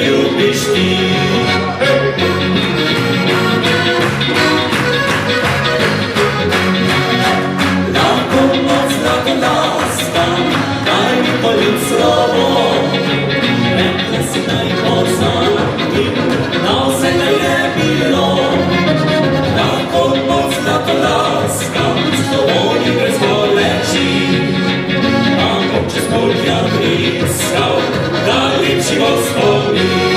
ljubiš ti. Lahko noc, zlatolaska, daj mi poljub slovo. Rekla si naj pozanim, na vse da je bilo. Lahko noc, zlatolaska, s toboj brez boleči. Ampak čez polja briskal, da lepši bo spomin.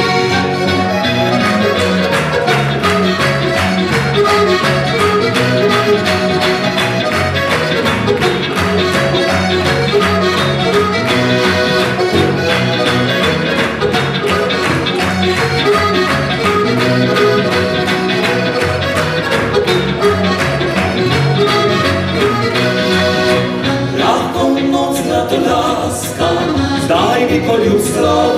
Zdaj mi poljub slovo.